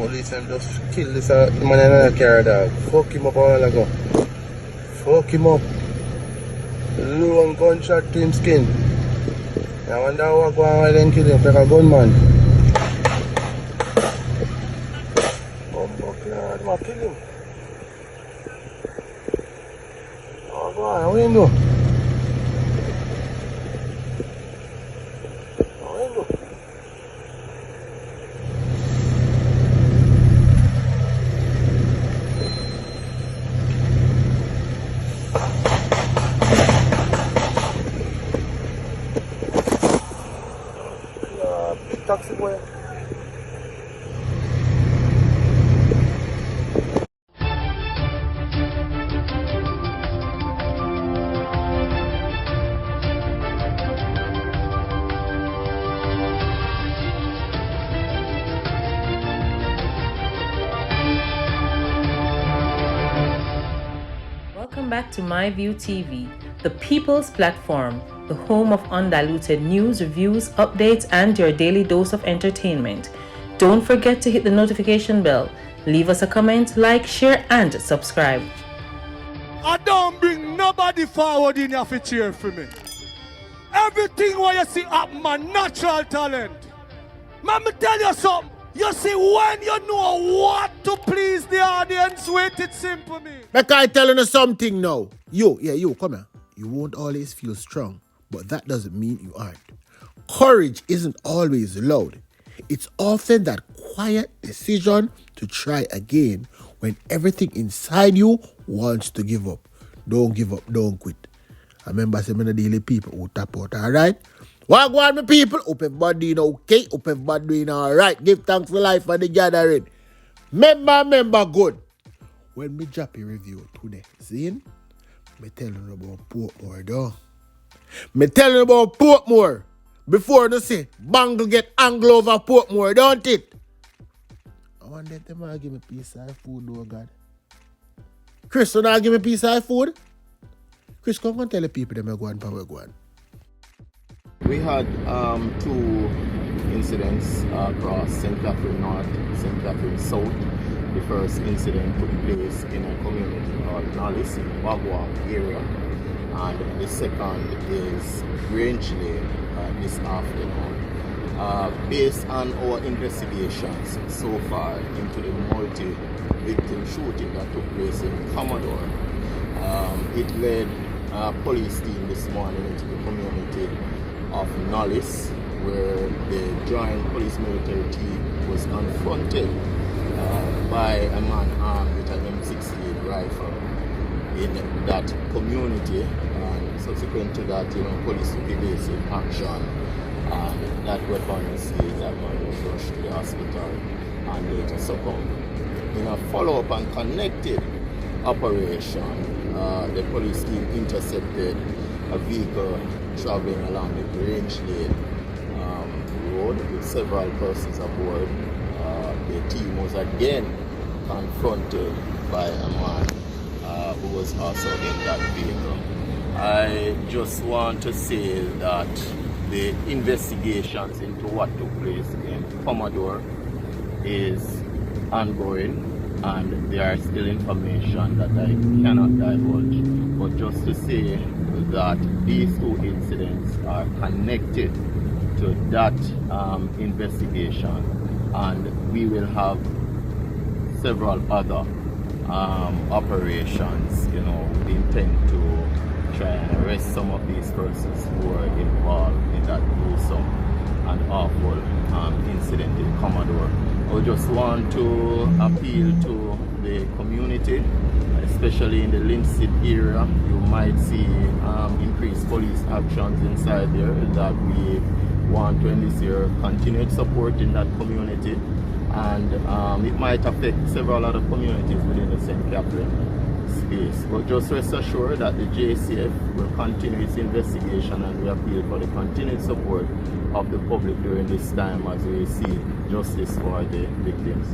Police and just kill this man in a car, dog. Fuck him up a while ago. Fuck him up. Long gunshot to him skin. I wonder what going on why they kill him like a gunman. Oh fuck lord, what kill him? Oh go on, what you do? Taxi boy. Welcome back to MyView TV, the people's platform, the home of undiluted news, reviews, updates, and your daily dose of entertainment. Don't forget to hit the notification bell, leave us a comment, like, share, and subscribe. I don't bring nobody forward in your cheer for me. Everything what you see up my natural talent. Let me tell you something. You see, when you know what to please the audience with, it's simple me. Like I telling you something now. You, come here. You won't always feel strong, but that doesn't mean you aren't. Courage isn't always loud. It's often that quiet decision to try again when everything inside you wants to give up. Don't give up, don't quit. I remember some of the daily people who tap out, alright? What go on, my people? Hope everybody doing okay. Hope everybody doing alright. Give thanks for life and the gathering. Remember good. When me drop a review today, see? Me telling you about Portmore, though. Me telling you about Portmore. Before you say, Bangle get angle over Portmore, don't it? I want them to give me a piece of food, though, God. Chris, you not give me a piece of food? Chris, come and tell the people them go on power go on. We had two incidents across St. Catherine North, St. Catherine South. The first incident took place in a community called Nollis in Wagwa area, and the second is Grange Lane this afternoon. Based on our investigations so far into the multi-victim shooting that took place in Commodore, it led a police team this morning into the community of Nollis, where the joint police military team was confronted by a man armed with an M68 rifle in that community, and subsequent to that, police took evasive action, and that weapon was seized. That man was rushed to the hospital and later succumbed. In a follow-up and connected operation, the police team intercepted a vehicle traveling along the Grange Lane road with several persons aboard. The team was again confronted by a man who was also in that vehicle. I just want to say that the investigations into what took place in Commodore is ongoing, and there are still information that I cannot divulge. But just to say that these two incidents are connected to that investigation, and we will have several other operations, with the intent to try and arrest some of these persons who are involved in that gruesome and awful incident in Commodore. I just want to appeal to the community, especially in the Linstead area. You might see increased police actions inside there, that we want to enlist continued support in that community, and it might affect several other communities within the St. Catherine space. But just rest assured that the JCF will continue its investigation, and we appeal for the continued support of the public during this time as we seek justice for the victims.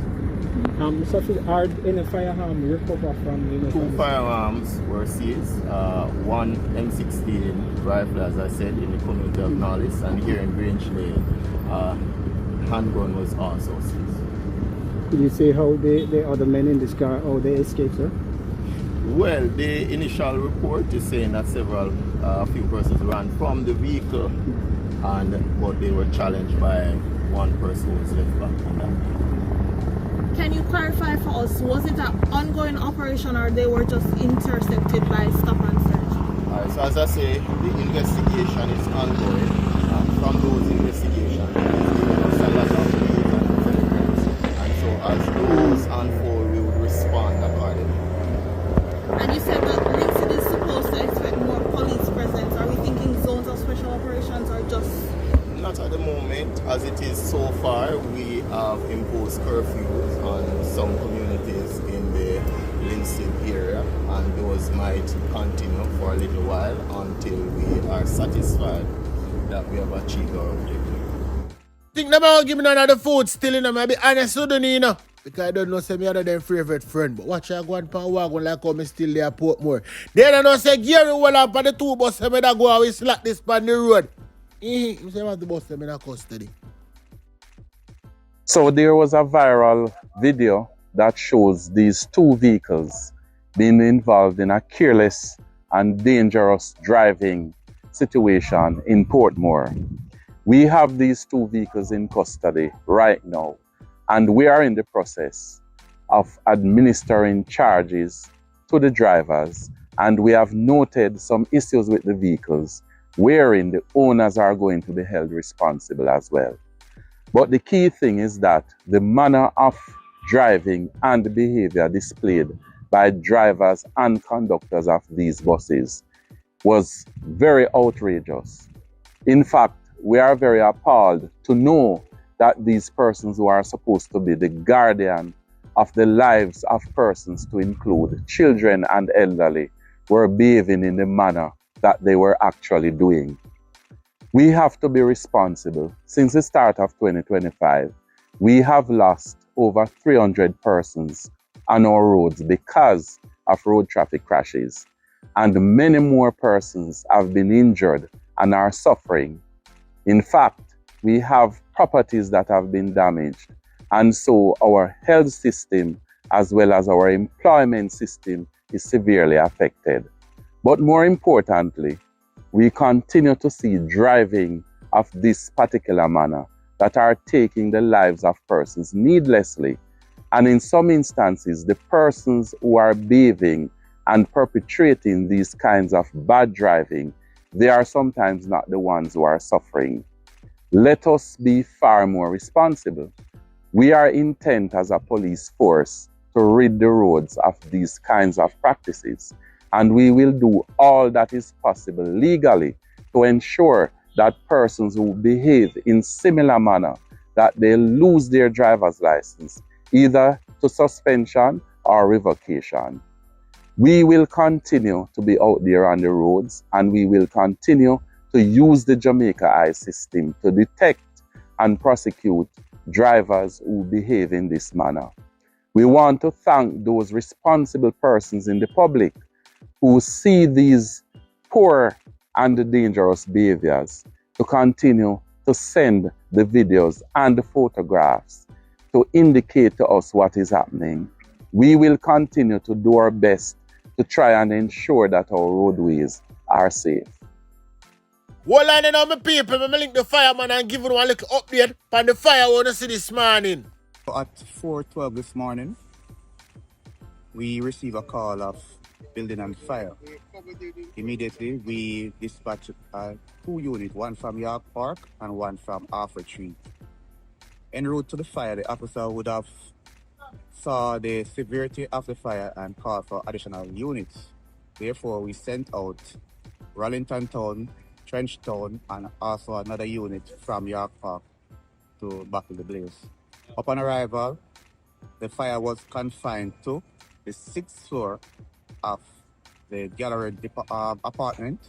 So are any firearms recovered from Two firearms were seized. One M16 rifle, as I said, in the community of Nollis, and here in Grange Lane, handgun was also seized. Did you see how the other men in this car, how they escaped, sir? Well, the initial report is saying that a few persons ran from the vehicle, but they were challenged by one person who was left back on that. Can you clarify for us, was it an ongoing operation or they were just intercepted by stop and search? So as I say, the investigation is ongoing. From those investigations, there's a lot of leads and developments. And so as those unfold, we would respond accordingly. And you said that Linstead is supposed to expect more police presence. Are we thinking zones of special operations or just... Not at the moment. As it is so far, we have imposed curfews on some communities in the Linstead area, and those might continue for a little while until we are satisfied that we have achieved our objective. Think never give me none of the food still, you know, maybe honest with you, know. Because I don't know, say me other than favorite friend. But watch I go on pan wagon like how me still there Portmore. They don't know say Gary will up on the two bus me that go out and slack this pan the road. You say what the bus them in custody. So there was a viral video that shows these two vehicles being involved in a careless and dangerous driving situation in Portmore. We have these two vehicles in custody right now, and we are in the process of administering charges to the drivers, and we have noted some issues with the vehicles wherein the owners are going to be held responsible as well. But the key thing is that the manner of driving and the behavior displayed by drivers and conductors of these buses was very outrageous. In fact, we are very appalled to know that these persons who are supposed to be the guardian of the lives of persons, to include children and elderly, were behaving in the manner that they were actually doing. We have to be responsible. Since the start of 2025, we have lost over 300 persons on our roads because of road traffic crashes, and many more persons have been injured and are suffering. In fact, we have properties that have been damaged, and so our health system as well as our employment system is severely affected. But more importantly, we continue to see driving of this particular manner that are taking the lives of persons needlessly. And in some instances, the persons who are behaving and perpetrating these kinds of bad driving, they are sometimes not the ones who are suffering. Let us be far more responsible. We are intent as a police force to rid the roads of these kinds of practices. And we will do all that is possible legally to ensure that persons who behave in similar manner, that they lose their driver's license, either to suspension or revocation. We will continue to be out there on the roads, and we will continue to use the Jamaica Eye system to detect and prosecute drivers who behave in this manner. We want to thank those responsible persons in the public who see these poor and dangerous behaviors to continue to send the videos and the photographs to indicate to us what is happening. We will continue to do our best to try and ensure that our roadways are safe. Well, I know my people, I link the fireman and give you one little update on the fire we want to see this morning. At 4:12 this morning, we received a call of building on fire. Immediately, we dispatched two units, one from York Park and one from Arthur Street. En route to the fire, the officer would have saw the severity of the fire and called for additional units. Therefore, we sent out Rollington Town, Trench Town, and also another unit from York Park to battle the blaze. Upon arrival, the fire was confined to the 6th floor of the gallery apartment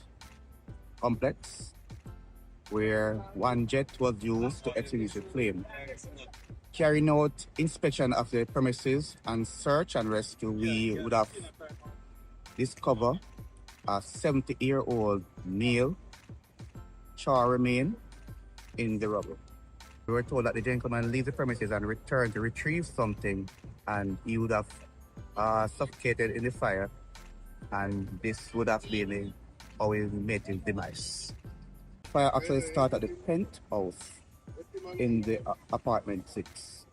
complex, where one jet was used to extinguish the flame. Carrying out inspection of the premises and search and rescue, we would have discovered a 70-year-old male char remain in the rubble. We were told that the gentleman leave the premises and return to retrieve something, and he would have suffocated in the fire, and this would have been how he met his demise. Fire actually started at the penthouse in the apartment 6.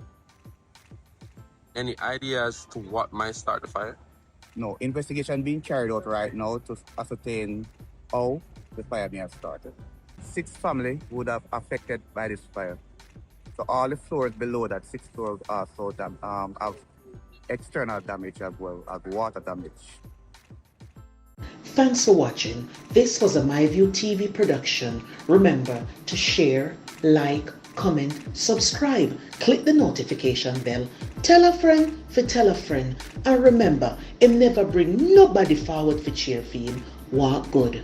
Any ideas to what might start the fire? No, investigation being carried out right now to ascertain how the fire may have started. 6 families would have affected by this fire. So all the floors below that 6 floors also have external damage as well as water damage. Thanks for watching. This was a MyView TV production. Remember to share, like, comment, subscribe, click the notification bell, tell a friend for tell a friend, and remember, it never bring nobody forward for cheer for him. Walk good.